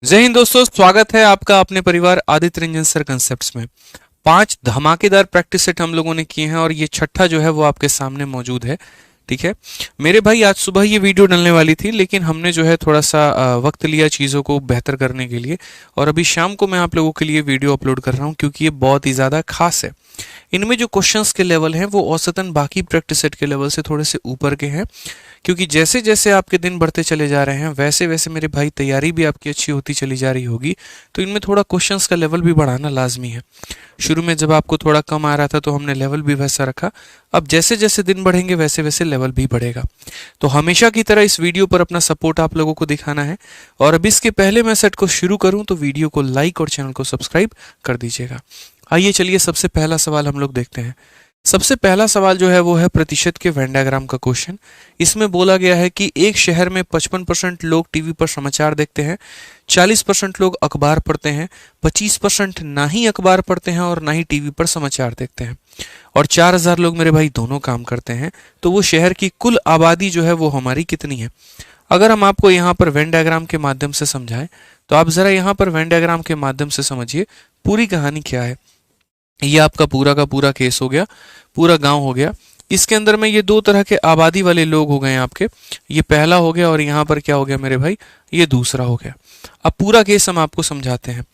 जय हिंद दोस्तों, स्वागत है आपका अपने परिवार आदित्य रंजन सर कंसेप्ट्स में। 5 धमाकेदार प्रैक्टिस सेट हम लोगों ने किए हैं और ये छठा जो है वो आपके सामने मौजूद है। ठीक है मेरे भाई, आज सुबह ये वीडियो डलने वाली थी लेकिन हमने जो है थोड़ा सा वक्त लिया चीज़ों को बेहतर करने के लिए, और अभी शाम को मैं आप लोगों के लिए वीडियो अपलोड कर रहा हूँ क्योंकि ये बहुत ही ज़्यादा खास है। इनमें जो क्वेश्चंस के लेवल हैं वो औसतन बाकी प्रैक्टिस सेट के लेवल से थोड़े से ऊपर के हैं, क्योंकि जैसे जैसे आपके दिन बढ़ते चले जा रहे हैं वैसे वैसे मेरे भाई तैयारी भी आपकी अच्छी होती चली जा रही होगी। तो इनमें थोड़ा क्वेश्चंस का लेवल भी बढ़ाना लाजमी है। शुरू में जब आपको थोड़ा कम आ रहा था तो हमने लेवल भी वैसा रखा, अब जैसे जैसे दिन बढ़ेंगे वैसे वैसे लेवल भी बढ़ेगा। तो हमेशा की तरह इस वीडियो पर अपना सपोर्ट आप लोगों को दिखाना है। और अब इसके पहले मैं सेट को शुरू करूं तो वीडियो को लाइक और चैनल को सब्सक्राइब कर दीजिएगा। आइए चलिए सबसे पहला सवाल हम लोग देखते हैं। सबसे पहला सवाल जो है वो है प्रतिशत के वेन डायग्राम का क्वेश्चन। इसमें बोला गया है कि एक शहर में 55% लोग टीवी पर समाचार देखते हैं, 40% लोग अखबार पढ़ते हैं, 25% ना ही अखबार पढ़ते हैं और ना ही टीवी पर समाचार देखते हैं, और 4000 लोग मेरे भाई दोनों काम करते हैं। तो वो शहर की कुल आबादी जो है वो हमारी कितनी है? अगर हम आपको यहाँ पर वेन डायग्राम के माध्यम से समझाएं तो आप जरा यहाँ पर वेन डायग्राम के माध्यम से समझिए पूरी कहानी क्या है। ये आपका पूरा का पूरा केस हो गया, पूरा गांव हो गया। इसके अंदर में ये दो तरह के आबादी वाले लोग हो गए आपके, ये पहला हो गया और यहाँ पर क्या हो गया मेरे भाई, ये दूसरा हो गया। अब पूरा केस हम आपको समझाते हैं।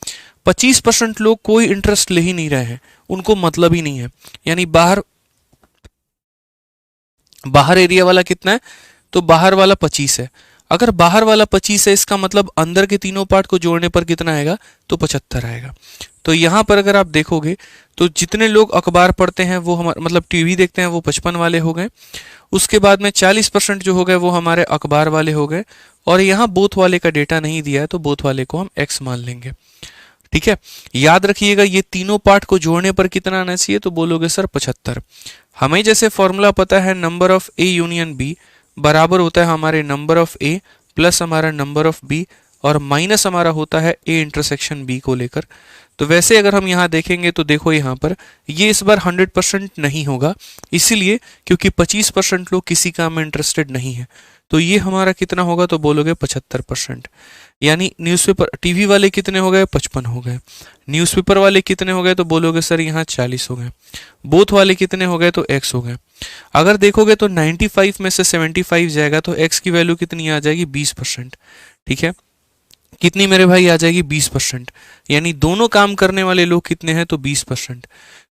25% लोग कोई इंटरेस्ट ले ही नहीं रहे हैं, उनको मतलब ही नहीं है। यानी बाहर बाहर एरिया वाला कितना है? तो बाहर वाला 25 है। अगर बाहर वाला 25 है इसका मतलब अंदर के तीनों पार्ट को जोड़ने पर कितना आएगा? तो 75 आएगा। तो यहाँ पर अगर आप देखोगे तो जितने लोग अखबार पढ़ते हैं वो हमारे मतलब टीवी देखते हैं वो 55 वाले हो गए। उसके बाद में 40% जो हो गए वो हमारे अखबार वाले हो गए, और यहाँ बोथ वाले का डेटा नहीं दिया है तो बोथ वाले को हम एक्स मान लेंगे। ठीक है, याद रखिएगा ये तीनों पार्ट को जोड़ने पर कितना आना चाहिए? तो बोलोगे सर 75। हमें जैसे फॉर्मूला पता है, number of A union B बराबर होता है हमारे नंबर ऑफ ए प्लस हमारा नंबर ऑफ बी, और माइनस हमारा होता है ए इंटरसेक्शन बी को लेकर। तो वैसे अगर हम यहाँ देखेंगे तो देखो यहाँ पर ये इस बार 100% नहीं होगा, इसीलिए क्योंकि 25% लोग किसी काम में इंटरेस्टेड नहीं है। तो ये हमारा कितना होगा? तो बोलोगे 75%। यानी न्यूज़पेपर टीवी वाले कितने हो गए? 55 हो गए। न्यूज़पेपर वाले कितने हो गए? तो बोलोगे सर यहाँ 40 हो गए। बोथ वाले कितने हो गए? तो एक्स हो गए। अगर देखोगे तो 95 में से 75 जाएगा तो एक्स की वैल्यू कितनी आ जाएगी? 20%। ठीक है, कितनी मेरे भाई आ जाएगी? 20%। यानी दोनों काम करने वाले लोग कितने हैं? तो 20%।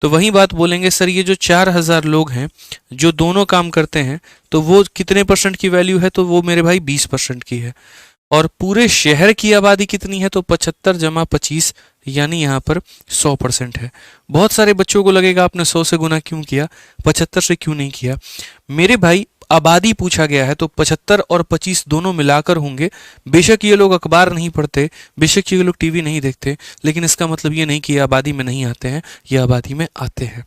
तो वही बात बोलेंगे सर ये जो 4000 लोग हैं जो दोनों काम करते हैं तो वो कितने परसेंट की वैल्यू है? तो वो मेरे भाई 20% की है। और पूरे शहर की आबादी कितनी है? तो 75 जमा 25, यानी यहाँ पर 100% है। बहुत सारे बच्चों को लगेगा आपने 100 से गुना क्यों किया, 75 से क्यों नहीं किया? मेरे भाई आबादी पूछा गया है तो 75 और 25 दोनों मिलाकर होंगे। बेशक ये लोग अखबार नहीं पढ़ते, बेशक ये लोग टीवी नहीं देखते, लेकिन इसका मतलब ये नहीं कि ये आबादी में नहीं आते हैं, ये आबादी में आते हैं।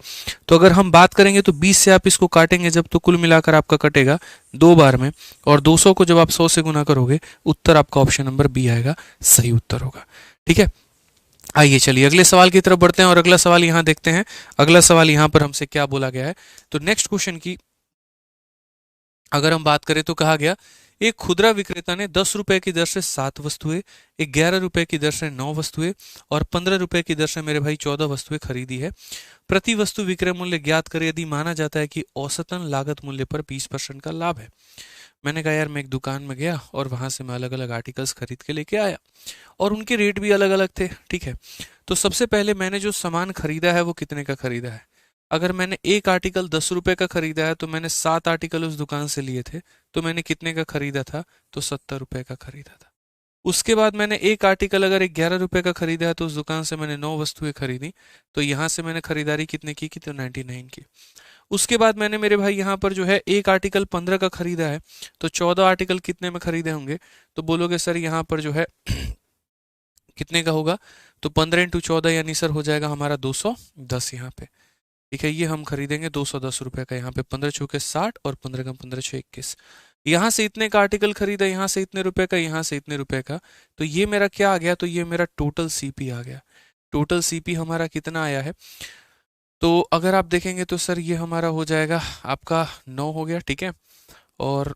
तो अगर हम बात करेंगे तो 20 से आप इसको काटेंगे जब तो कुल मिलाकर आपका कटेगा 2 बार में, और 200 को जब आप 100 से गुना करोगे उत्तर आपका ऑप्शन नंबर बी आएगा, सही उत्तर होगा। ठीक है, आइए चलिए अगले सवाल की तरफ बढ़ते हैं और अगला सवाल यहाँ देखते हैं। अगला सवाल यहाँ पर हमसे क्या बोला गया है? तो नेक्स्ट क्वेश्चन की अगर हम बात करें तो कहा गया एक खुदरा विक्रेता ने 10 रुपए की दर से 7 वस्तुएं, 11 रुपए की दर से 9 वस्तुएं और 15 रुपए की दर से मेरे भाई 14 वस्तुएं खरीदी है। प्रति वस्तु विक्रय मूल्य ज्ञात करें यदि माना जाता है कि औसतन लागत मूल्य पर 20% का लाभ है। मैंने कहा यार मैं एक दुकान में गया और वहां से मैं अलग अलग आर्टिकल्स खरीद के लेके आया और उनके रेट भी अलग अलग थे। ठीक है, तो सबसे पहले मैंने जो सामान खरीदा है वो कितने का खरीदा है? अगर मैंने एक आर्टिकल 10 रुपए का खरीदा है तो मैंने 7 आर्टिकल उस दुकान से लिए थे, तो मैंने कितने का खरीदा था? तो 70 रुपए का खरीदा था। उसके बाद मैंने एक आर्टिकल अगर 11 रुपए का खरीदा है तो उस दुकान से मैंने 9 वस्तुएं खरीदी, तो यहाँ से मैंने खरीदारी कितने की? तो 99 की। उसके बाद मैंने मेरे भाई यहाँ पर जो है एक आर्टिकल 15 का खरीदा है, तो 14 आर्टिकल कितने में खरीदे होंगे? तो बोलोगे सर यहाँ पर जो है कितने का होगा? तो 15 इंटू 14 यानी सर हो जाएगा हमारा 210 यहाँ पे। ठीक है, ये हम खरीदेंगे 210 रुपए का। यहाँ पे 15 चौके 60 और 15 कम 15 छः 21। यहाँ से इतने का आर्टिकल खरीदा, यहाँ से इतने रुपए का, यहाँ से इतने रुपए का, तो ये मेरा क्या आ गया? तो ये मेरा टोटल सीपी आ गया। टोटल सीपी हमारा कितना आया है? तो अगर आप देखेंगे तो सर ये हमारा हो जाएगा आपका 9 हो गया। ठीक है, और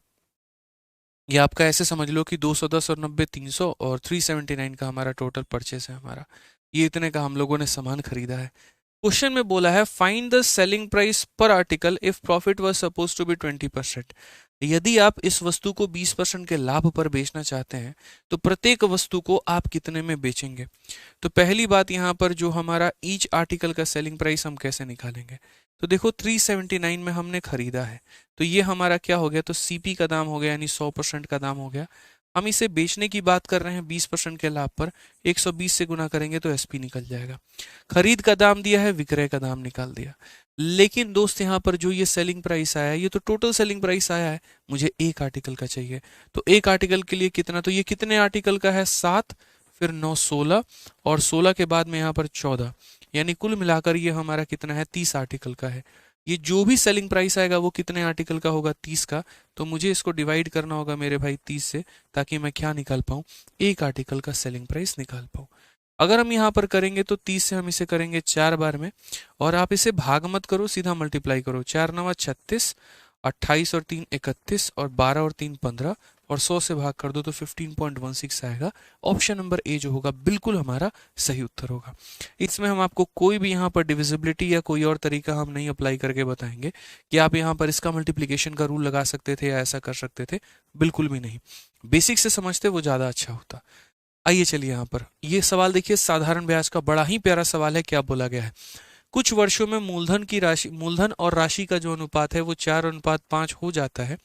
ये आपका ऐसे समझ लो कि 210 और 90 300 और 379 का हमारा टोटल परचेस है हमारा। ये इतने का हम लोगों ने सामान खरीदा है। क्वेश्चन में बोला है find the selling price per article if profit was supposed to be 20%। यदि आप इस वस्तु को 20% के लाभ पर बेचना चाहते हैं तो प्रत्येक वस्तु को आप कितने में बेचेंगे। तो पहली बात यहाँ पर जो हमारा ईच आर्टिकल का सेलिंग प्राइस हम कैसे निकालेंगे। तो देखो 379 में हमने खरीदा है तो ये हमारा क्या हो गया, तो सीपी का दाम हो गया यानी 100% का दाम हो गया। हम इसे बेचने की बात कर रहे हैं 20% के लाभ पर, 120 से गुना करेंगे तो एसपी निकल जाएगा। खरीद का दाम दिया है, विक्रय का दाम निकाल दिया। लेकिन दोस्त यहाँ पर जो ये सेलिंग प्राइस आया है ये तो टोटल सेलिंग प्राइस आया है, मुझे एक आर्टिकल का चाहिए। तो एक आर्टिकल के लिए कितना, तो ये कितने आर्टिकल का है 7, फिर 9 16 और 16 के बाद में यहाँ पर 14, यानी कुल मिलाकर ये हमारा कितना है 30 आर्टिकल का है। ये जो भी सेलिंग प्राइस आएगा वो कितने आर्टिकल का होगा 30 का। तो मुझे इसको डिवाइड करना होगा मेरे भाई 30 से, ताकि मैं क्या निकाल पाऊँ, एक आर्टिकल का सेलिंग प्राइस निकाल पाऊँ। अगर हम यहाँ पर करेंगे तो 30 से हम इसे करेंगे 4 बार में, और आप इसे भाग मत करो, सीधा मल्टीप्लाई करो। 4 9 36, 28 और 3 31 और 12 और 3 15 और 100 से भाग कर दो तो 15.16 आएगा। ऑप्शन नंबर ए जो होगा बिल्कुल हमारा सही उत्तर होगा। इसमें हम आपको कोई भी यहाँ पर डिविजिबिलिटी या कोई और तरीका हम नहीं अप्लाई करके बताएंगे कि आप यहाँ पर इसका मल्टीप्लिकेशन का रूल लगा सकते थे या ऐसा कर सकते थे, बिल्कुल भी नहीं। बेसिक से समझते वो ज़्यादा अच्छा होता। आइए चलिए यहाँ पर ये सवाल देखिए, साधारण ब्याज का बड़ा ही प्यारा सवाल है। क्या बोला गया है, कुछ वर्षों में मूलधन और राशि का जो अनुपात है वो 4:5 हो जाता है,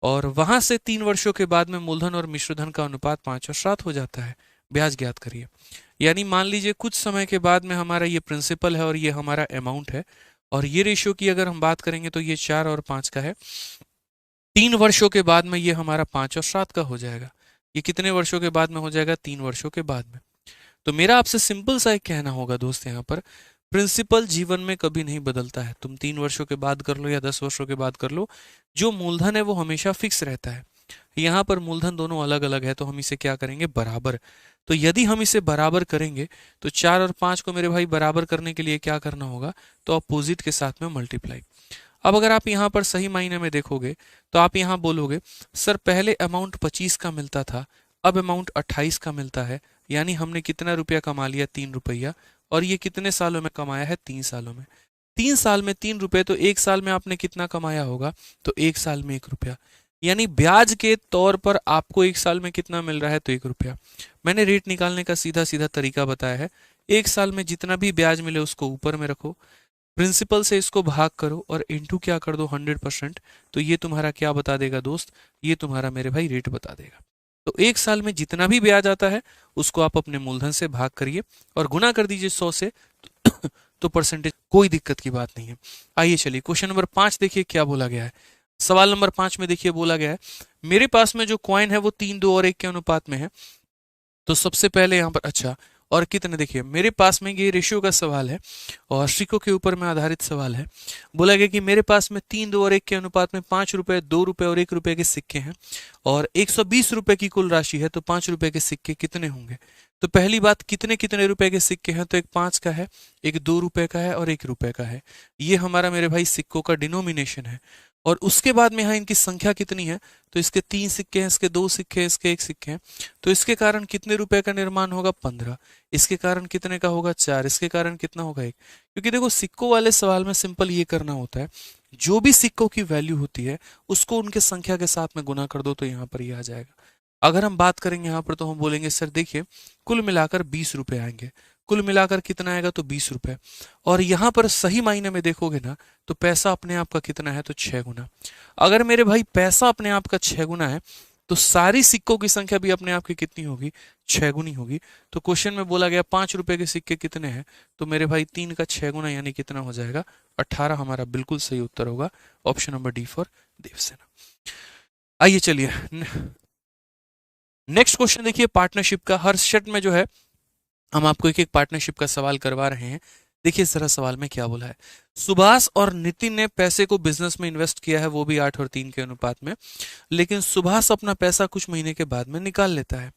और वहां से 3 वर्षों के बाद में मूलधन और मिश्रधन का अनुपात 5:7 हो जाता है। ब्याज ज्ञात करिए। यानी मान लीजिए कुछ समय के बाद में हमारा ये प्रिंसिपल है और ये हमारा अमाउंट है, और ये रेशियो की अगर हम बात करेंगे तो ये 4 और 5 का है। 3 वर्षों के बाद में ये हमारा 5 और 7 का हो जाएगा। ये कितने वर्षों के बाद में हो जाएगा, 3 वर्षों के बाद में। तो मेरा आपसे सिंपल सा एक कहना होगा दोस्त, यहाँ पर प्रिंसिपल जीवन में कभी नहीं बदलता है। तुम 3 वर्षों के बाद कर लो या 10 वर्षों के बाद कर लो, जो मूलधन है वो हमेशा फिक्स रहता है। यहाँ पर मूलधन दोनों अलग अलग है, तो हम इसे क्या करेंगे, बराबर। तो यदि हम इसे बराबर करेंगे तो 4 और 5 को मेरे भाई बराबर करने के लिए क्या करना होगा, तो अपोजिट के साथ में मल्टीप्लाई। अब अगर आप यहाँ पर सही मायने में देखोगे तो आप यहाँ बोलोगे सर पहले अमाउंट 25 का मिलता था, अब अमाउंट 28 का मिलता है, यानी हमने कितना रुपया कमा लिया, 3 रुपया। और ये कितने सालों में कमाया है, 3 सालों में। 3 साल में 3 रुपए, तो 1 साल में आपने कितना कमाया होगा, तो 1 साल में 1 रुपया। यानी ब्याज के तौर पर आपको 1 साल में कितना मिल रहा है, तो 1 रुपया। मैंने रेट निकालने का सीधा सीधा तरीका बताया है। 1 साल में जितना भी ब्याज मिले उसको ऊपर में रखो, प्रिंसिपल से इसको भाग करो और इनटू क्या कर दो 100%। तो ये तुम्हारा क्या बता देगा दोस्त, ये तुम्हारा मेरे भाई रेट बता देगा। तो 1 साल में जितना भी ब्याज आता है उसको आप अपने मूलधन से भाग करिए और गुना कर दीजिए 100 से, तो परसेंटेज कोई दिक्कत की बात नहीं है। आइए चलिए क्वेश्चन नंबर 5 देखिए क्या बोला गया है। सवाल नंबर 5 में देखिए बोला गया है मेरे पास में जो कॉइन है वो 3 2 और 1 के अनुपात में है। तो सबसे पहले यहाँ पर अच्छा और कितने, देखिए मेरे पास में ये रेशियो का सवाल है और सिक्कों के ऊपर में आधारित सवाल है। बोला गया कि मेरे पास में 3 2 और 1 के अनुपात में 5 रुपए, 2 रुपए और 1 रुपए के सिक्के हैं और 120 रुपए की कुल राशि है, तो 5 रुपए के सिक्के कितने होंगे। तो पहली बात, कितने कितने रुपए के सिक्के हैं, तो एक 5 का है, एक 2 रुपए का है और 1 रुपए का है। ये हमारा मेरे भाई सिक्कों का डिनोमिनेशन है। और उसके बाद में यहाँ इनकी संख्या कितनी है, तो इसके 3 सिक्के हैं, इसके 2 सिक्के हैं, इसके 1 सिक्के हैं। तो इसके कारण कितने रुपए का निर्माण होगा, 15। इसके कारण कितने का होगा, 4। इसके कारण कितना होगा, 1। क्योंकि देखो सिक्कों वाले सवाल में सिंपल ये करना होता है, जो भी सिक्कों की वैल्यू होती है उसको उनके संख्या के साथ में गुना कर दो, तो यहाँ पर ये आ जाएगा। अगर हम बात करेंगे यहाँ पर तो हम बोलेंगे सर देखिए कुल मिलाकर 20 रुपए आएंगे। कुल मिलाकर कितना आएगा, तो 20 रुपए। और यहाँ पर सही मायने में देखोगे ना तो पैसा अपने आप का कितना है, तो 6 गुना। अगर मेरे भाई पैसा अपने आप का 6 गुना है तो सारी सिक्कों की संख्या भी अपने आप की कितनी होगी, 6 गुनी होगी। तो क्वेश्चन में बोला गया 5 रुपए के सिक्के कितने हैं, तो मेरे भाई 3 का 6 गुना यानी कितना हो जाएगा, 18 हमारा बिल्कुल सही उत्तर होगा। Option number D for Devsena. आइए चलिए नेक्स्ट क्वेश्चन देखिए पार्टनरशिप का। हर सेट में जो है हम आपको एक एक पार्टनरशिप का सवाल करवा रहे हैं। देखिए जरा सवाल में क्या बोला है, सुभाष और नितिन ने पैसे को बिजनेस में इन्वेस्ट किया है, वो भी 8 और 3 के अनुपात में। लेकिन सुभाष अपना पैसा कुछ महीने के बाद में निकाल लेता है,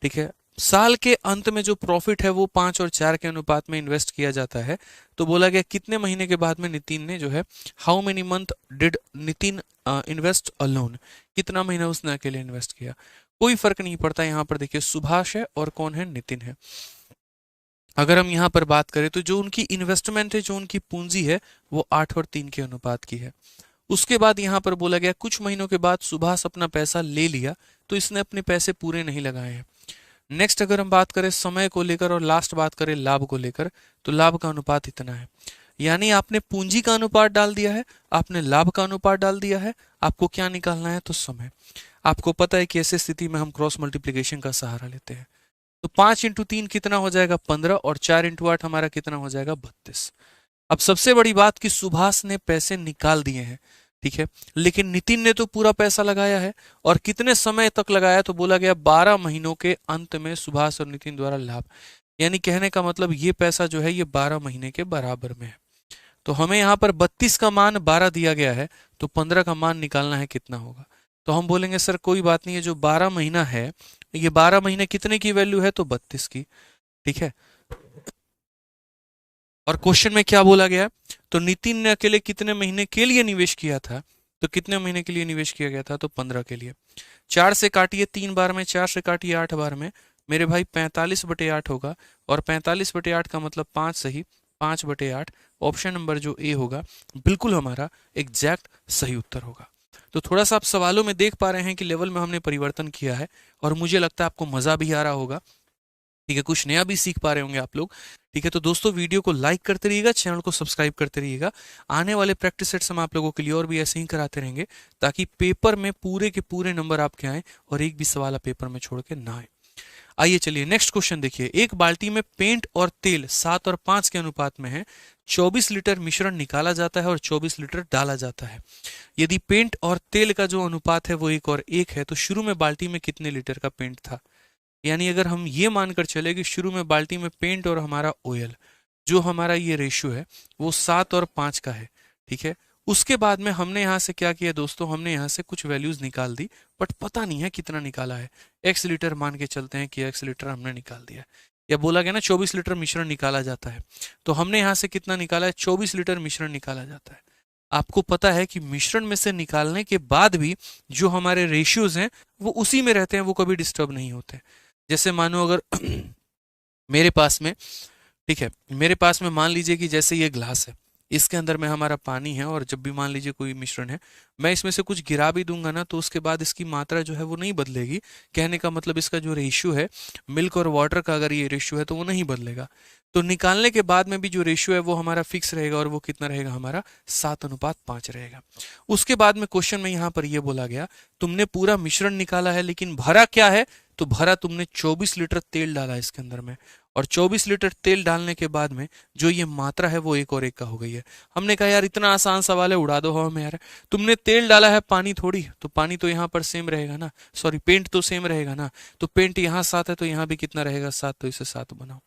ठीक है। साल के अंत में जो प्रॉफिट है वो 5 और 4 के अनुपात में इन्वेस्ट किया जाता है। तो बोला गया कितने महीने के बाद में नितिन ने जो है, how many month did Nitin invest alone, कितना महीना उसने अकेले इन्वेस्ट किया। कोई फर्क नहीं पड़ता, यहाँ पर देखिए सुभाष है और कौन है, नितिन है। अगर हम यहाँ पर बात करें तो जो उनकी इन्वेस्टमेंट है, जो उनकी पूंजी है, वो 8 और 3 के अनुपात की है। उसके बाद यहाँ पर बोला गया कुछ महीनों के बाद सुभाष अपना पैसा ले लिया, तो इसने अपने पैसे पूरे नहीं लगाए हैं। नेक्स्ट अगर हम बात करें समय को लेकर और लास्ट बात करें लाभ को लेकर, तो लाभ का अनुपात इतना है। यानी आपने पूंजी का अनुपात डाल दिया है, आपने लाभ का अनुपात डाल दिया है, आपको क्या निकालना है, तो समय। आपको पता है कि ऐसी स्थिति में हम क्रॉस मल्टीप्लीकेशन का सहारा लेते हैं। तो 5 इंटू 3 कितना हो जाएगा, 15, और 4 इंटू 8 हमारा कितना हो जाएगा, 32। अब सबसे बड़ी बात कि सुभाष ने पैसे निकाल दिए हैं, ठीक है, लेकिन नितिन ने तो पूरा पैसा लगाया है। और कितने समय तक लगाया, तो बोला गया 12 महीनों के अंत में सुभाष और नितिन द्वारा लाभ। यानी कहने का मतलब ये पैसा जो है ये 12 महीने के बराबर में है। तो हमें यहाँ पर 32 का मान 12 दिया गया है, तो 15 का मान निकालना है, कितना होगा। तो हम बोलेंगे सर कोई बात नहीं है, जो 12 महीना है, ये 12 महीने कितने की वैल्यू है, तो 32 की, ठीक है। और क्वेश्चन में क्या बोला गया, तो नितिन ने अकेले कितने महीने के लिए निवेश किया था, तो कितने महीने के लिए निवेश किया गया था, तो 15 के लिए। 4 से काटिए 3 बार में, 4 से काटिए 8 बार में, मेरे भाई 45/8 होगा। और 45/8 का मतलब 5 सही, 5/8। ऑप्शन नंबर जो ए होगा बिल्कुल हमारा एग्जैक्ट सही उत्तर होगा। तो थोड़ा सा आप सवालों में देख पा रहे हैं कि लेवल में हमने परिवर्तन किया है, और मुझे लगता है आपको मजा भी आ रहा होगा, ठीक है, कुछ नया भी सीख पा रहे होंगे आप लोग। ठीक है, तो दोस्तों वीडियो को लाइक करते रहिएगा, चैनल को सब्सक्राइब करते रहिएगा। आने वाले प्रैक्टिस सेट्स हम आप लोगों के लिए और भी ऐसे ही कराते रहेंगे, ताकि पेपर में पूरे के पूरे नंबर आपके आए और एक भी सवाल आप पेपर में छोड़ के ना आए। आइए चलिए नेक्स्ट क्वेश्चन देखिए। एक बाल्टी में पेंट और तेल 7 और 5 के अनुपात में है। 24 लीटर मिश्रण निकाला जाता है और 24 लीटर डाला जाता है। यदि पेंट और तेल का जो अनुपात है वो 1 और 1 है, तो शुरू में बाल्टी में कितने लीटर का पेंट था। यानी अगर हम ये मानकर चले कि शुरू में बाल्टी में पेंट और हमारा ऑयल, जो हमारा ये रेशियो है वो 7 और 5 का है, ठीक है। उसके बाद में हमने यहाँ से क्या किया दोस्तों, हमने यहाँ से कुछ वैल्यूज निकाल दी, बट पता नहीं है कितना निकाला है। x लीटर मान के चलते हैं कि x लीटर हमने निकाल दिया, या बोला गया ना 24 लीटर मिश्रण निकाला जाता है, तो हमने यहाँ से कितना निकाला है, 24 लीटर मिश्रण निकाला जाता है। आपको पता है कि मिश्रण में से निकालने के बाद भी जो हमारे रेशियोज हैं वो उसी में रहते हैं, वो कभी डिस्टर्ब नहीं होते। जैसे मानो अगर मेरे पास में, ठीक है, मेरे पास में मान लीजिए कि जैसे ये ग्लास है, इसके अंदर में हमारा पानी है, और जब भी मान लीजिए कोई मिश्रण है, मैं इसमें से कुछ गिरा भी दूंगा ना, तो उसके बाद इसकी मात्रा जो है वो नहीं बदलेगी। कहने का मतलब इसका जो रेशियो है मिल्क और वाटर का, अगर ये रेशियो है तो वो नहीं बदलेगा। तो निकालने के बाद में भी जो रेशियो है वो हमारा फिक्स रहेगा, और वो कितना रहेगा, हमारा 7:5 रहेगा। उसके बाद में क्वेश्चन में यहाँ पर ये बोला गया तुमने पूरा मिश्रण निकाला है, लेकिन भरा क्या है, तो भरा तुमने 24 लीटर तेल डाला इसके अंदर में, और 24 लीटर तेल डालने के बाद में जो ये मात्रा है वो 1 और 1 का हो गई है। हमने कहा यार इतना आसान सवाल है, उड़ा दो हवा में यार, तुमने तेल डाला है, पानी थोड़ी, तो पानी तो यहाँ पर सेम रहेगा ना, सॉरी पेंट तो सेम रहेगा ना, तो पेंट यहाँ 7 है तो यहाँ भी कितना रहेगा, 7, तो इसे 7 बनाओ।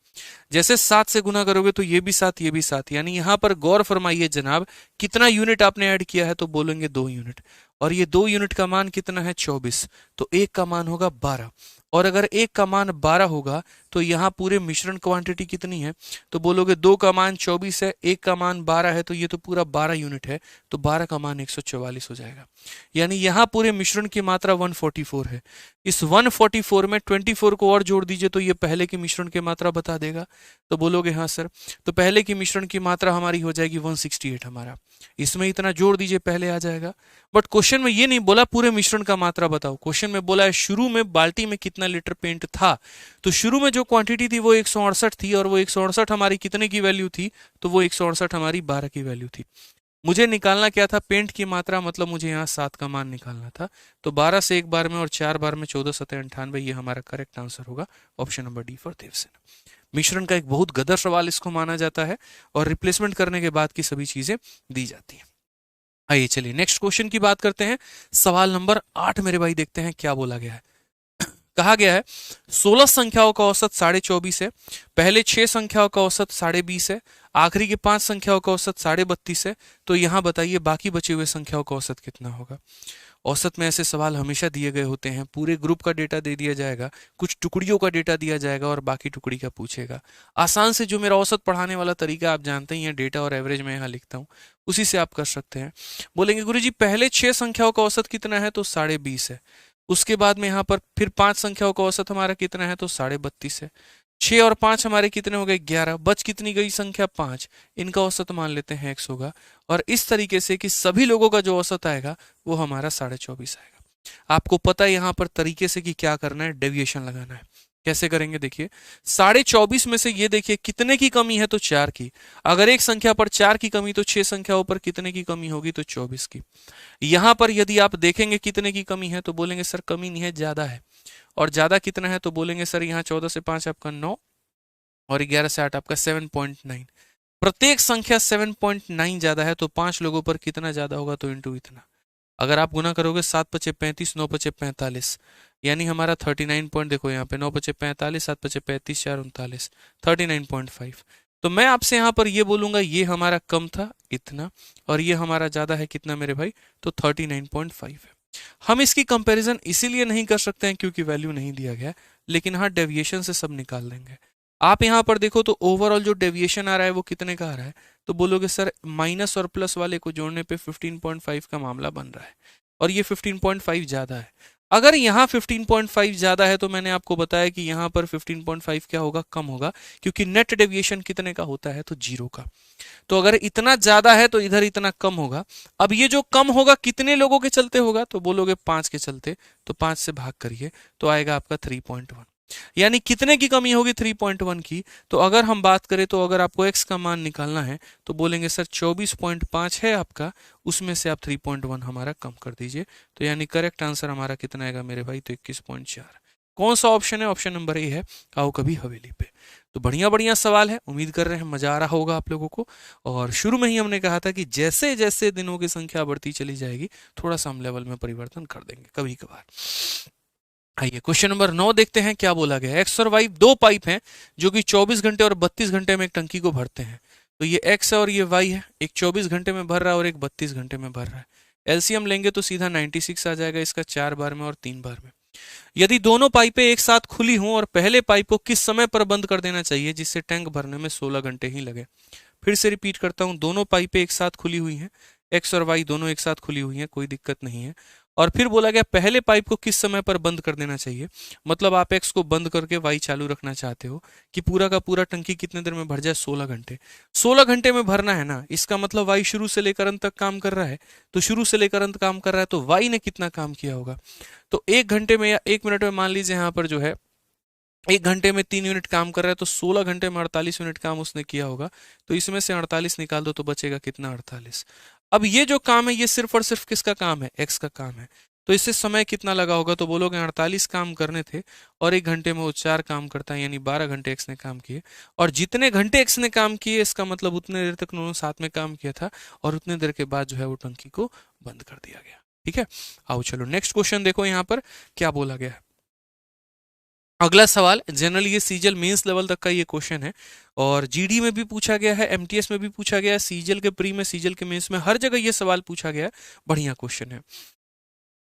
जैसे 7 से गुना करोगे तो ये भी 7, ये भी 7, यानी यहाँ पर गौर फरमाइए जनाब, कितना यूनिट आपने ऐड किया है, तो बोलेंगे 2 यूनिट, और ये 2 यूनिट का मान कितना है, 24, तो 1 का मान होगा 12। और अगर 1 का मान 12 होगा तो यहाँ पूरे मिश्रण क्वांटिटी कितनी है, तो बोलोगे 2 का मान 24 है, 1 का मान 12 है, तो ये तो पूरा 12 यूनिट है, तो 12 का मान 144 हो जाएगा। यानी यहाँ पूरे मिश्रण की मात्रा 144 है। इस 144 में 24 को और जोड़ दीजिए तो ये पहले की मिश्रण की मात्रा बता देगा। तो बोलोगे हाँ सर, तो पहले की मिश्रण की मात्रा हमारी हो जाएगी 168 हमारा, इसमें इतना जोड़ दीजिए पहले आ जाएगा। बट क्वेश्चन में ये नहीं बोला पूरे मिश्रण का मात्रा बताओ, क्वेश्चन में बोला है शुरू में बाल्टी में कितना लीटर पेंट था। तो शुरू में जो क्वांटिटी थी वो 168 थी, और वो 168 हमारी कितने की वैल्यू थी, तो वो 168 हमारी 12 की वैल्यू थी। मुझे निकालना क्या था, पेंट की मात्रा, मतलब मुझे यहाँ 7 का मान निकालना था। तो 12 से 1 बार में और 4 बार में 14 7 98, ये हमारा करेक्ट आंसर होगा, option number D for Devsena. मिश्रण का एक बहुत गदर सवाल इसको माना जाता है, और रिप्लेसमेंट करने के बाद की सभी चीजें दी जाती हैं। आइए चलिए नेक्स्ट क्वेश्चन की बात करते हैं। सवाल नंबर 8 मेरे भाई, देखते हैं क्या बोला गया है। कहा गया है 16 संख्याओं का औसत 24.5 है, पहले 6 संख्याओं का औसत 20.5 है, आखिरी के 5 संख्याओं का औसत 32.5 है। तो यहां बताइए बाकी बचे हुए संख्याओं का औसत कितना होगा। औसत में ऐसे सवाल हमेशा दिए गए होते हैं, पूरे ग्रुप का डेटा दे दिया जाएगा, कुछ टुकड़ियों का डेटा दिया जाएगा और बाकी टुकड़ी का पूछेगा। आसान से जो मेरा औसत पढ़ाने वाला तरीका आप जानते ही हैं, डेटा और एवरेज में यहाँ लिखता हूँ, उसी से आप कर सकते हैं। बोलेंगे गुरुजी पहले 6 संख्याओं का औसत कितना है, तो 20.5 है। उसके बाद में यहाँ पर फिर 5 संख्याओं का औसत हमारा कितना है, तो 32.5 है। 6 और 5 हमारे कितने हो गए, 11। बच कितनी गई संख्या, 5। इनका औसत मान लेते हैं x होगा, और इस तरीके से कि सभी लोगों का जो औसत आएगा वो हमारा 24.5 आएगा। आपको पता है यहाँ पर तरीके से कि क्या करना है, डेविएशन लगाना है। कैसे करेंगे देखिए, 24.5 में से ये देखिए कितने की कमी है, तो 4 की। अगर एक संख्या पर 4 की कमी, तो 6 संख्याओं पर कितने की कमी होगी, तो 24 की। यहां पर यदि आप देखेंगे कितने की कमी है, तो बोलेंगे सर कमी नहीं है, ज्यादा है। और ज्यादा कितना है, तो बोलेंगे सर यहाँ 14 से 5 आपका 9 और 11 से 8 आपका 7.9। प्रत्येक संख्या 7.9 ज्यादा है, तो 5 लोगों पर कितना ज्यादा होगा, तो इंटू इतना। अगर आप गुना करोगे 7 पचे 35, 9 पचे 45, यानी हमारा 39 पॉइंट, देखो यहाँ पे 9 पचे 45, 7 पचे 35, 4 39, 39.5। तो मैं आपसे यहाँ पर ये बोलूंगा, ये हमारा कम था इतना, और ये हमारा ज्यादा है कितना मेरे भाई, तो 39.5 है। हम इसकी कंपैरिजन इसीलिए नहीं कर सकते हैं क्योंकि वैल्यू नहीं दिया गया, लेकिन हाँ डेविएशन से सब निकाल लेंगे। आप यहाँ पर देखो तो ओवरऑल जो डेविएशन आ रहा है वो कितने का आ रहा है, तो बोलोगे सर माइनस और प्लस वाले को जोड़ने पे 15.5 का मामला बन रहा है, और ये 15.5 ज्यादा है। अगर यहाँ 15.5 ज्यादा है, तो मैंने आपको बताया कि यहाँ पर 15.5 क्या होगा, कम होगा, क्योंकि नेट डेविएशन कितने का होता है, तो 0 का। तो अगर इतना ज्यादा है तो इधर इतना कम होगा। अब ये जो कम होगा कितने लोगों के चलते होगा, तो बोलोगे 5 के चलते, तो 5 से भाग करिए तो आएगा आपका 3.1। यानी कितने की कमी होगी, 3.1 की। तो अगर हम बात करें, तो अगर आपको x का मान निकालना है, तो बोलेंगे सर 24.5 है आपका, उसमें से आप 3.1 हमारा कम कर दीजिए। तो यानी करेक्ट आंसर हमारा कितना आएगा मेरे भाई, तो 21.4। कौन सा ऑप्शन है, ऑप्शन नंबर ए है, आओ कभी हवेली पे। तो बढ़िया बढ़िया सवाल है, उम्मीद कर रहे हैं मजा आ रहा होगा आप लोगों को। और शुरू में ही हमने कहा था कि जैसे जैसे दिनों की संख्या बढ़ती चली जाएगी, थोड़ा सा हम लेवल में परिवर्तन कर देंगे कभी कभार। आइए क्वेश्चन नंबर 9 देखते हैं क्या बोला गया है। एक्स और वाई दो पाइप हैं जो कि 24 घंटे और 32 घंटे में एक टंकी को भरते हैं। तो ये एक्स है और ये वाई है, एक 24 घंटे में भर रहा है और एक 32 घंटे में भर रहा है। एलसीएम लेंगे तो सीधा 96 आ जाएगा इसका, 4 बार में और 3 बार में। यदि दोनों पाइपें एक साथ खुली हों और पहले पाइप को किस समय पर बंद कर देना चाहिए जिससे टैंक भरने में 16 घंटे ही लगे। फिर से रिपीट करता हूं, दोनों पाइपें एक साथ खुली हुई हैं, एक्स और वाई दोनों एक साथ खुली हुई हैं, कोई दिक्कत नहीं है। और फिर बोला गया पहले पाइप को किस समय पर बंद कर देना चाहिए, मतलब आप एक्स को बंद करके वाई चालू रखना चाहते हो कि पूरा का पूरा टंकी कितने देर में भर जाए, 16 घंटे। 16 घंटे में भरना है ना, इसका मतलब वाई शुरू से लेकर अंत तक काम कर रहा है। तो शुरू से लेकर अंत काम कर रहा है, तो वाई ने कितना काम किया होगा, तो 1 घंटे में या 1 मिनट में मान लीजिए यहाँ पर जो है 1 घंटे में 3 यूनिट काम कर रहा है, तो 16 घंटे में 48 यूनिट काम उसने किया होगा। तो इसमें से 48 निकाल दो तो बचेगा कितना, 48। अब ये जो काम है ये सिर्फ और सिर्फ किसका काम है, एक्स का काम है। तो इससे समय कितना लगा होगा, तो बोलोगे 48 काम करने थे और 1 घंटे में वो 4 काम करता है, यानी 12 घंटे एक्स ने काम किए। और जितने घंटे एक्स ने काम किए इसका मतलब उतने देर तक उन्होंने साथ में काम किया था, और उतने देर के बाद जो है वो टंकी को बंद कर दिया गया। ठीक है, आओ चलो नेक्स्ट क्वेश्चन देखो यहाँ पर क्या बोला गया है। अगला सवाल, जनरली ये सीजीएल मेंस लेवल तक का ये क्वेश्चन है, और जीडी में भी पूछा गया है, एमटीएस में भी पूछा गया है, सीजीएल के प्री में, सीजीएल के मेंस में, हर जगह ये सवाल पूछा गया है। बढ़िया क्वेश्चन है।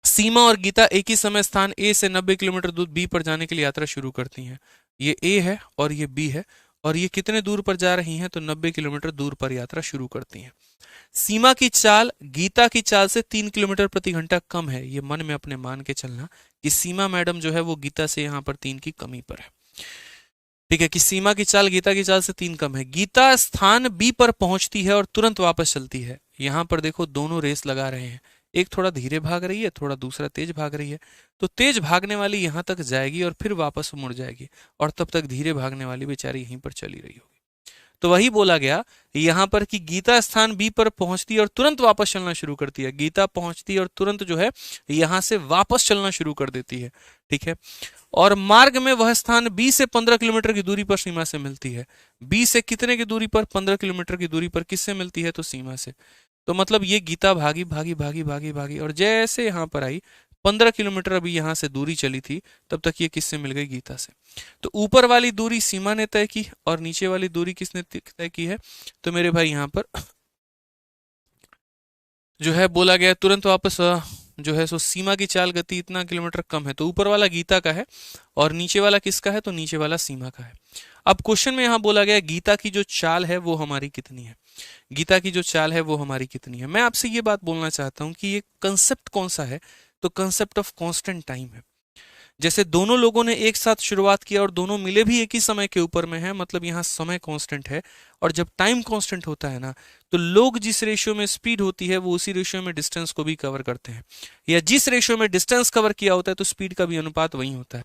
सीमा और गीता एक ही समय स्थान ए से 90 किलोमीटर दूर बी पर जाने के लिए यात्रा शुरू करती हैं। ये ए है और ये बी है, और ये कितने दूर पर जा रही हैं, तो 90 किलोमीटर दूर पर यात्रा शुरू करती हैं। सीमा की चाल गीता की चाल से 3 किलोमीटर प्रति घंटा कम है। ये मन में अपने मान के चलना कि सीमा मैडम जो है वो गीता से यहाँ पर 3 की कमी पर है। ठीक है, कि सीमा की चाल गीता की चाल से 3 कम है। गीता स्थान बी पर पहुंचती है और तुरंत वापस चलती है। यहाँ पर देखो दोनों रेस लगा रहे हैं, एक थोड़ा धीरे भाग रही है, थोड़ा दूसरा तेज भाग रही है। तो तेज भागने वाली यहाँ तक जाएगी और फिर वापस मुड़ जाएगी, और तब तक धीरे भागने वाली बेचारी यहीं पर चली रही होगी। तो वही बोला गया यहां पर कि गीता स्थान बी पर पहुंचती है और तुरंत वापस चलना शुरू करती है। गीता पहुंचती है और तुरंत जो है यहां से वापस चलना शुरू कर देती है। ठीक है, और मार्ग में वह स्थान बी से 15 किलोमीटर की दूरी पर सीमा से मिलती है। बी से कितने की दूरी पर, 15 किलोमीटर की दूरी पर। किससे मिलती है, तो सीमा से। तो मतलब ये गीता भागी भागी भागी भागी भागी और जैसे यहां पर आई, 15 किलोमीटर अभी यहां से दूरी चली थी, तब तक ये किससे मिल गई, गीता से। तो ऊपर वाली दूरी सीमा ने तय की और नीचे वाली दूरी किसने तय की है, तो मेरे भाई यहां पर जो है बोला गया तुरंत वापस जो है सो सीमा की चाल गति इतना किलोमीटर कम है, तो ऊपर वाला गीता का है और नीचे वाला किसका है, तो नीचे वाला सीमा का है। अब क्वेश्चन में यहाँ बोला गया गीता की जो चाल है वो हमारी कितनी है, गीता की जो चाल है वो हमारी कितनी है। मैं आपसे ये बात बोलना चाहता हूँ कि ये कंसेप्ट कौन सा है, तो कंसेप्ट ऑफ कांस्टेंट टाइम है। जैसे दोनों लोगों ने एक साथ शुरुआत किया और दोनों मिले भी एक ही समय के ऊपर में है, मतलब यहाँ समय कांस्टेंट है। और जब टाइम कांस्टेंट होता है ना, तो लोग जिस रेशियो में स्पीड होती है वो उसी रेशियो में डिस्टेंस को भी कवर करते हैं, या जिस रेशियो में डिस्टेंस कवर किया होता है तो स्पीड का भी अनुपात वही होता है।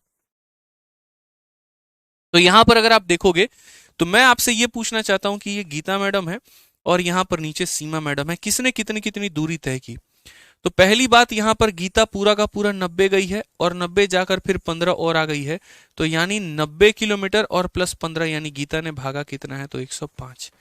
तो यहां पर अगर आप देखोगे तो मैं आपसे ये पूछना चाहता हूं कि ये गीता मैडम है और यहां पर नीचे सीमा मैडम है, किसने कितनी कितनी दूरी तय की। तो पहली बात, यहां पर गीता पूरा का पूरा 90 गई है और 90 जाकर फिर 15 और आ गई है, तो यानी 90 किलोमीटर और प्लस 15, यानी गीता ने भागा कितना है, तो 105।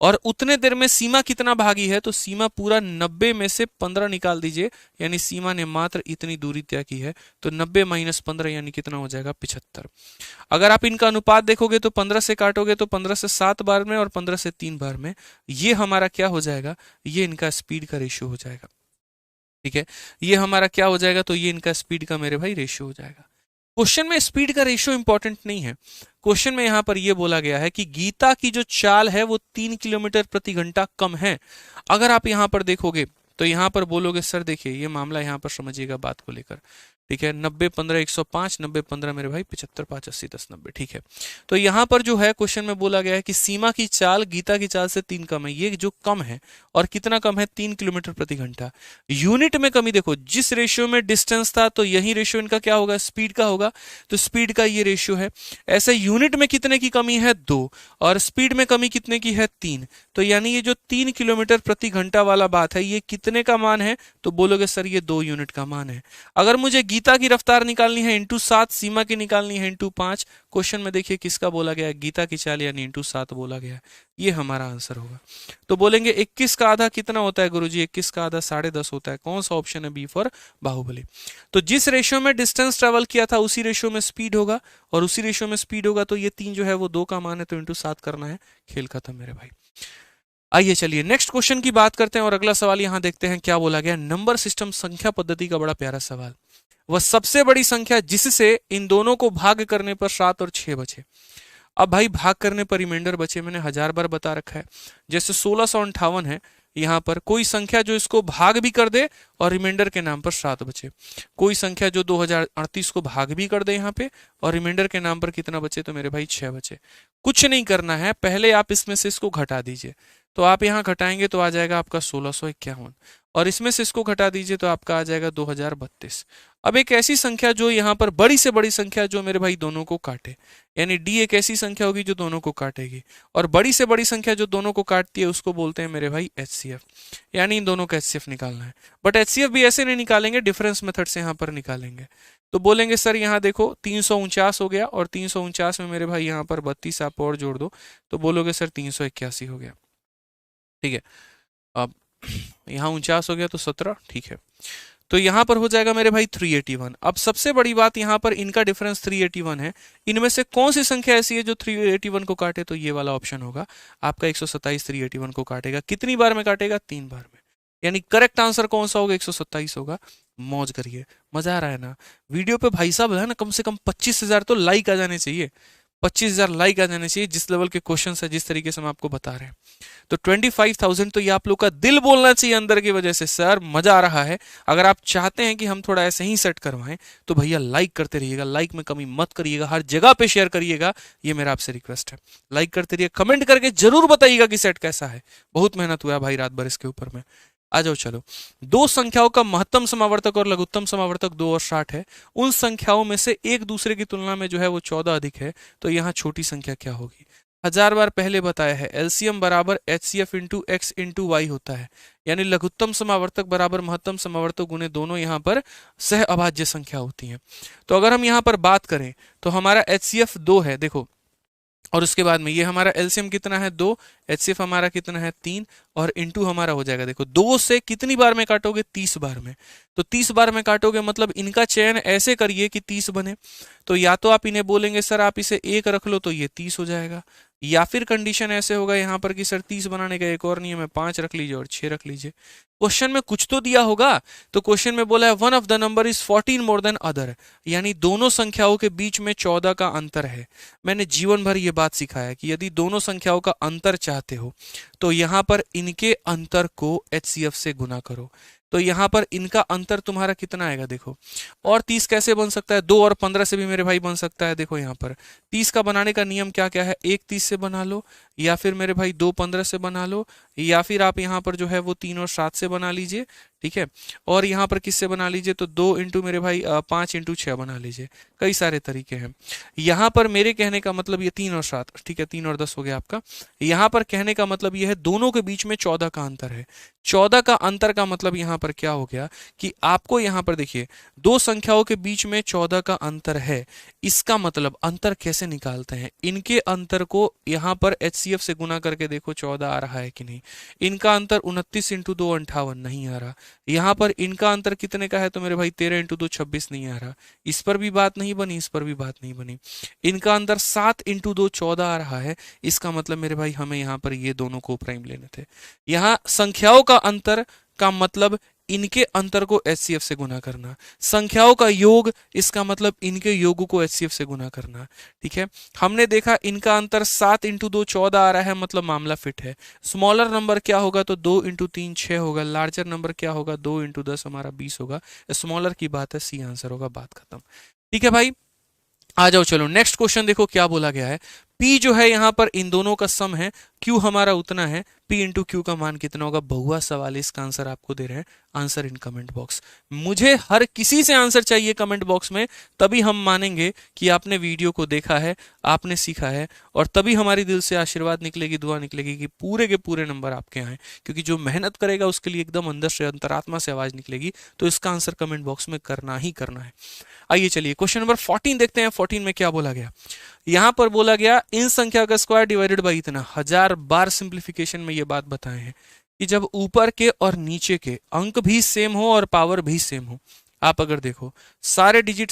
और उतने देर में सीमा कितना भागी है, तो सीमा पूरा 90 में से 15 निकाल दीजिए, यानी सीमा ने मात्र इतनी दूरी तय की है। तो 90 माइनस 15 यानी कितना हो जाएगा, 75। अगर आप इनका अनुपात देखोगे तो 15 से काटोगे तो 15 से 7 बार में और 15 से 3 बार में, ये हमारा क्या हो जाएगा, ये इनका स्पीड का रेशियो हो जाएगा। ठीक है, ये हमारा क्या हो जाएगा, तो ये इनका स्पीड का मेरे भाई रेशियो हो जाएगा। क्वेश्चन में स्पीड का रेशियो इंपॉर्टेंट नहीं है, क्वेश्चन में यहां पर यह बोला गया है कि गीता की जो चाल है वो 3 किलोमीटर प्रति घंटा कम है। अगर आप यहां पर देखोगे तो यहां पर बोलोगे सर देखिए ये मामला, यहां पर समझिएगा बात को लेकर। ठीक है, 90 15 105, 90 15 मेरे भाई 75 5 80 10 90। ठीक है, तो यहां पर जो है क्वेश्चन में बोला गया है कि सीमा की चाल गीता की चाल से 3 कम है, ये जो कम है और कितना कम है, 3 किलोमीटर प्रति घंटा। यूनिट में कमी देखो, जिस रेशियो में डिस्टेंस था तो यही रेशियो इनका क्या होगा, स्पीड का होगा, तो स्पीड का ये रेशियो है। ऐसे यूनिट में कितने की कमी है, 2, और स्पीड में कमी कितने की है, 3। तो यानी ये जो 3 किलोमीटर प्रति घंटा वाला बात है, ये कितने का मान है, तो बोलोगे सर ये 2 यूनिट का मान है। अगर मुझे गीता की रफ्तार निकालनी है इंटू 7, सीमा की निकालनी है इंटू 5, क्वेश्चन में देखिए किसका बोला गया है, गीता की चाल यानी इंटू 7 बोला गया है, ये हमारा आंसर होगा। तो बोलेंगे 21 का आधा कितना होता है गुरुजी, 21 का आधा 10.5 होता है। कौन सा ऑप्शन है, बी फॉर बाहुबली। तो जिस रेशियो में डिस्टेंस ट्रेवल किया था उसी रेशियो में स्पीड होगा, और उसी रेशियो में स्पीड होगा तो ये 3 जो है वो 2 का मान है, तो इंटू 7 करना है, खेल खत्म मेरे भाई। आइए चलिए नेक्स्ट क्वेश्चन की बात करते हैं और अगला सवाल यहां देखते हैं क्या बोला गया। नंबर सिस्टम संख्या पद्धति का बड़ा प्यारा सवाल, वह सबसे बड़ी संख्या जिससे इन दोनों को भाग करने पर 7 और 6 बचे। अब भाई भाग करने पर रिमाइंडर बचे, मैंने 1000 बार बता रखा है। जैसे 1658 है, यहां पर कोई संख्या जो इसको भाग भी कर दे और रिमाइंडर के नाम पर 7 बचे, कोई संख्या जो 2038 को भाग भी कर दे यहाँ पे और रिमाइंडर के नाम पर कितना बचे, तो मेरे भाई 6 बचे। कुछ नहीं करना है, पहले आप इसमें से इसको घटा दीजिए, तो आप यहाँ घटाएंगे तो आ जाएगा आपका 1651, और इसमें से इसको घटा दीजिए तो आपका आ जाएगा 2032। अब एक ऐसी संख्या जो यहाँ पर बड़ी से बड़ी संख्या जो मेरे भाई दोनों को काटे, यानी डी एक ऐसी संख्या होगी जो दोनों को काटेगी, और बड़ी से बड़ी संख्या जो दोनों को काटती है उसको बोलते हैं मेरे भाई HCF, यानी इन दोनों का HCF निकालना है। बट HCF भी ऐसे नहीं निकालेंगे, डिफरेंस मेथड से यहाँ पर निकालेंगे। तो बोलेंगे सर यहाँ देखो 349 हो गया, और 349 में मेरे भाई यहाँ पर 32 आप और जोड़ दो, तो बोलोगे सर 381 हो गया। ठीक है, अब यहाँ 49 हो गया तो 17, ठीक है, तो यहां पर हो जाएगा मेरे भाई 381। अब सबसे बड़ी बात यहां पर इनका डिफरेंस 381 है, इनमें से कौन सी संख्या ऐसी है जो 381 को काटे, तो ये वाला ऑप्शन होगा आपका 127 381 को काटेगा। कितनी बार में काटेगा, 3 बार में, यानी करेक्ट आंसर कौन सा होगा, 127 होगा। मौज करिए, मजा आ रहा है ना वीडियो पे भाई साहब, है ना, कम से कम 25,000 तो लाइक आ जाने चाहिए, 25,000 लाइक आ जाने चाहिए, जिस लेवल के क्वेश्चन है, जिस तरीके से हम आपको बता रहे हैं। तो 25,000 तो ये आप लोग का दिल बोलना चाहिए अंदर की वजह से, सर मजा आ रहा है। अगर आप चाहते हैं कि हम थोड़ा ऐसे ही सेट करवाएं तो भैया लाइक करते रहिएगा, लाइक में कमी मत करिएगा, हर जगह पे शेयर करिएगा, ये मेरा आपसे रिक्वेस्ट है। लाइक करते रहिए, कमेंट करके जरूर बताइएगा कि सेट कैसा है। बहुत मेहनत हुआ भाई रात भर इसके ऊपर में। आ जाओ चलो, दो संख्याओं का महत्तम समावर्तक और लघुत्तम समावर्तक 2 और 60 है, उन संख्याओं में से एक दूसरे की तुलना में जो है वो 14 अधिक है, तो यहाँ छोटी संख्या क्या होगी। 1000 बार पहले बताया है, एलसीएम बराबर HCF into x into y होता है, यानी लघुत्तम समावर्तक बराबर महत्तम समावर्तक गुने दोनों यहाँ पर सह अभाज्य संख्या होती हैं। तो अगर हम यहाँ पर बात करें तो हमारा HCF 2 है, देखो, और उसके बाद में ये हमारा एलसीएम कितना है 2, HCF हमारा कितना है 3, और इंटू हमारा हो जाएगा, देखो 2 से कितनी बार में काटोगे, 30 बार में, तो 30 बार में काटोगे मतलब इनका चयन ऐसे करिए कि 30 बने। तो या तो आप इन्हें बोलेंगे सर आप इसे 1 रख लो तो ये 30 हो जाएगा, या फिर कंडीशन ऐसे होगा यहाँ पर कि सर 30 बनाने का एक और नियम है, 5 रख लीजिए और 6 रख लीजिए। क्वेश्चन में कुछ तो दिया होगा। तो क्वेश्चन में बोला है one of the number is 14 more than other, यानी दोनों संख्याओं के बीच में 14 का अंतर है। मैंने जीवन भर ये बात सिखाया कि यदि दोनों संख्याओं का अंतर चाहते हो तो यहां पर इनके अंतर को HCF से गुना करो। तो यहां पर इनका अंतर तुम्हारा कितना आएगा देखो। और 30 कैसे बन सकता है, 2 और 15 से भी मेरे भाई बन सकता है। देखो यहाँ पर 30 का बनाने का नियम क्या क्या है, 1 30 से बना लो, या फिर मेरे भाई 2 15 से बना लो, या फिर आप यहाँ पर जो है वो 3 और 7 से बना लीजिए, ठीक है। और यहाँ पर किससे बना लीजिए, तो 2 इंटू मेरे भाई 5 इंटू 6 बना लीजिए। कई सारे तरीके हैं। यहाँ पर मेरे कहने का मतलब ये 3 और 7, ठीक है, 3 और 10 हो गया आपका। यहाँ पर कहने का मतलब ये है दोनों के बीच में 14 का अंतर है। 14 का अंतर का मतलब यहाँ पर क्या हो गया कि आपको यहाँ पर देखिए दो संख्याओं के बीच में 14 का अंतर है। इसका मतलब अंतर कैसे निकालते हैं, इनके अंतर को यहाँ पर HCF से गुना करके देखो 14 आ रहा है कि नहीं। इनका अंतर 29 इंटू 2 58 नहीं आ रहा। यहाँ पर इनका अंतर कितने का है, तो मेरे भाई 13 इंटू 2 26 नहीं आ रहा। इस पर भी बात नहीं बनी, इस पर भी बात नहीं बनी। इनका अंतर 7 इंटू 2 14 आ रहा है। इसका मतलब मेरे भाई हमें यहाँ पर ये दोनों को प्राइम लेने थे। यहाँ संख्याओं का अंतर का मतलब इनके अंतर को HCF से गुना करना, संख्याओं का योग इसका मतलब इनके योग को HCF से गुना करना, ठीक है। हमने देखा इनका अंतर 7 इंटू 2 14 आ रहा है, मतलब मामला फिट है। स्मॉलर नंबर क्या होगा, तो 2 इंटू 3 6 होगा। लार्जर नंबर क्या होगा, 2 इंटू 10 हमारा 20 होगा। स्मॉलर की बात है, सी आंसर होगा, बात खत्म, ठीक है भाई। आ जाओ चलो नेक्स्ट क्वेश्चन देखो क्या बोला गया है। P जो है यहाँ पर इन दोनों का सम है, Q हमारा उतना है, P इंटू क्यू का मान कितना होगा। बहुआ सवाल, इसका आंसर आपको दे रहे हैं, आंसर इन कमेंट बॉक्स। मुझे हर किसी से आंसर चाहिए कमेंट बॉक्स में, तभी हम मानेंगे कि आपने वीडियो को देखा है, आपने सीखा है, और तभी हमारी दिल से आशीर्वाद निकलेगी, दुआ निकलेगी कि पूरे के पूरे नंबर आपके आए। क्योंकि जो मेहनत करेगा उसके लिए एकदम अंदर से, अंतरात्मा से आवाज निकलेगी। तो इसका आंसर कमेंट बॉक्स में करना ही करना है। आइए चलिए क्वेश्चन नंबर 14 देखते हैं। 14 में क्या बोला गया, यहां पर बोला गया इन संख्या का स्क्वायर डिवाइडेड बाई इतना। 1000 बार सिंप्लीफिकेशन में ये बात बताए हैं कि जब ऊपर के और नीचे के अंक भी सेम हो और पावर भी सेम हो। आप अगर देखो सारे डिजिट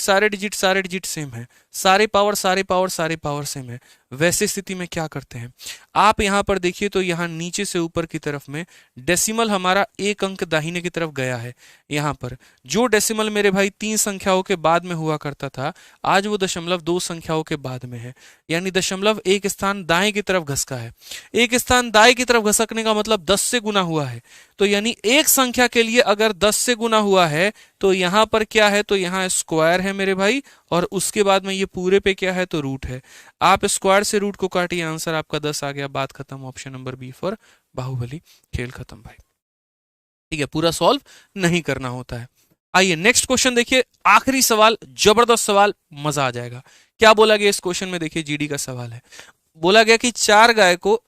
सेम है, सारे पावर सेम है, वैसे स्थिति में क्या करते हैं आप यहां पर देखिए तो यहां नीचे से ऊपर की तरफ में डेसिमल हमारा एक अंक दाहिने की तरफ गया है। यहां पर जो डेसिमल मेरे भाई 3 संख्याओं के बाद में हुआ करता था, आज वो दशमलव 2 संख्याओं के बाद में है। यानी दशमलव एक स्थान दाएं की तरफ घसका है। एक स्थान दाएं की तरफ घसकने का मतलब 10 से गुना हुआ है। तो यानी एक संख्या के लिए अगर 10 से गुना हुआ है तो यहां पर क्या है, तो यहां स्क्वायर है मेरे भाई, और उसके बाद में ये पूरे पे क्या है, तो रूट है। आप स्क्वायर से रूट को काटिए, आंसर आपका 10 आ गया, बात खत्म। Option number B for Bahubali, खेल खत्म भाई, ठीक है। पूरा सॉल्व नहीं करना होता है। आइए नेक्स्ट क्वेश्चन देखिए, आखिरी सवाल, जबरदस्त सवाल, मजा आ जाएगा। क्या बोला गया इस क्वेश्चन में, देखिए जीडी का सवाल है। बोला गया कि 4 गाय को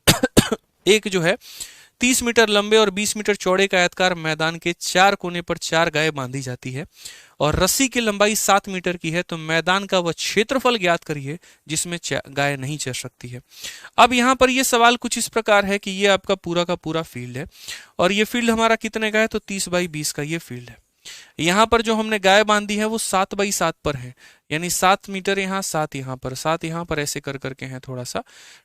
एक जो है 30 मीटर लंबे और 20 मीटर चौड़े का आयताकार मैदान के 4 कोने पर 4 गाय बांधी जाती है और रस्सी की लंबाई 7 मीटर की है। तो मैदान का वह क्षेत्रफल ज्ञात करिए जिसमें गाय नहीं चर सकती है। अब यहाँ पर यह सवाल कुछ इस प्रकार है कि ये आपका पूरा का पूरा फील्ड है, और ये फील्ड हमारा कितने का है, तो 30 बाई 20 का ये फील्ड है। यहाँ पर जो हमने गाय बांधी है वो 7 बाई 7 पर है, यानी 7 मीटर यहाँ, 7 यहाँ पर, 7 यहाँ पर, ऐसे कर करके हैं थोड़ा सा,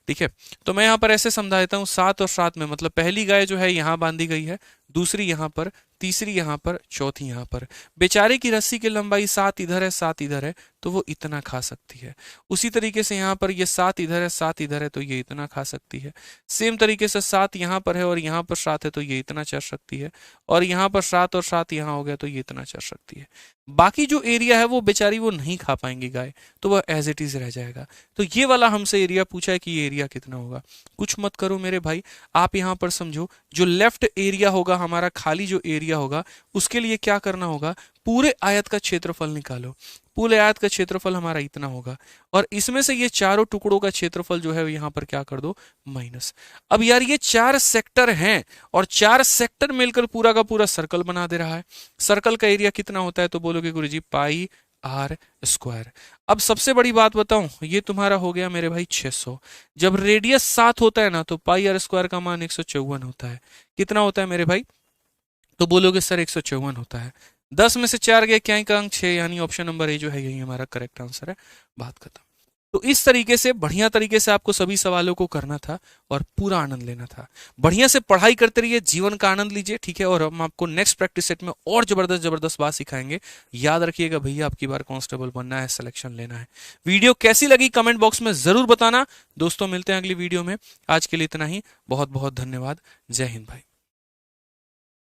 ठीक है। तो मैं यहाँ पर ऐसे समझा देता हूँ, 7 और 7 में मतलब पहली गाय जो है यहाँ बांधी गई है, दूसरी यहाँ पर, तीसरी यहाँ पर, चौथी यहाँ पर। बेचारे की रस्सी की लंबाई 7 इधर है, 7 इधर है, तो वो इतना खा सकती है। उसी तरीके से यहाँ पर ये 7 इधर है, 7 इधर है, तो ये इतना खा सकती है। सेम तरीके से 7 यहाँ पर है और यहाँ पर 7 है, तो ये इतना चर सकती है। और यहाँ पर 7 और 7 यहाँ हो गया, तो ये इतना चर सकती है। बाकी जो एरिया है वो बेचारी वो नहीं खा पाएंगी गाय, तो वह एज इट इज रह जाएगा। तो ये वाला हमसे एरिया पूछा है कि ये एरिया कितना होगा। कुछ मत करो मेरे भाई, आप यहाँ पर समझो, जो लेफ्ट एरिया होगा हमारा, खाली जो एरिया होगा, उसके लिए क्या करना होगा, पूरे आयत का क्षेत्रफल निकालो। पूरे आयत का क्षेत्रफल हमारा इतना होगा, और इसमें से ये चारों टुकड़ों का क्षेत्रफल जो है यहाँ पर क्या कर दो, माइनस। अब यार ये 4 सेक्टर हैं और 4 सेक्टर मिलकर पूरा का पूरा सर्कल बना दे रहा है। सर्कल का एरिया कितना होता है, तो बोलोगे गुरुजी पाई आर स्क्वायर। अब सबसे बड़ी बात बताऊं, ये तुम्हारा हो गया मेरे भाई 600। जब रेडियस 7 होता है ना, तो पाई आर स्क्वायर का मान 154 होता है। कितना होता है मेरे भाई, तो बोलोगे सर 154 होता है। 10 में से 4 गए, क्या का अंक 6, यानी ऑप्शन नंबर ए जो है यही हमारा करेक्ट आंसर है, बात खत्म। तो तो इस तरीके से बढ़िया तरीके से आपको सभी सवालों को करना था और पूरा आनंद लेना था। बढ़िया से पढ़ाई करते रहिए, जीवन का आनंद लीजिए, ठीक है। और हम आपको नेक्स्ट प्रैक्टिस सेट में और जबरदस्त जबरदस्त बात सिखाएंगे। याद रखिएगा भैया, आपकी बार कांस्टेबल बनना है, सिलेक्शन लेना है। वीडियो कैसी लगी कमेंट बॉक्स में जरूर बताना। दोस्तों मिलते हैं अगली वीडियो में, आज के लिए इतना ही। बहुत बहुत धन्यवाद। जय हिंद भाई।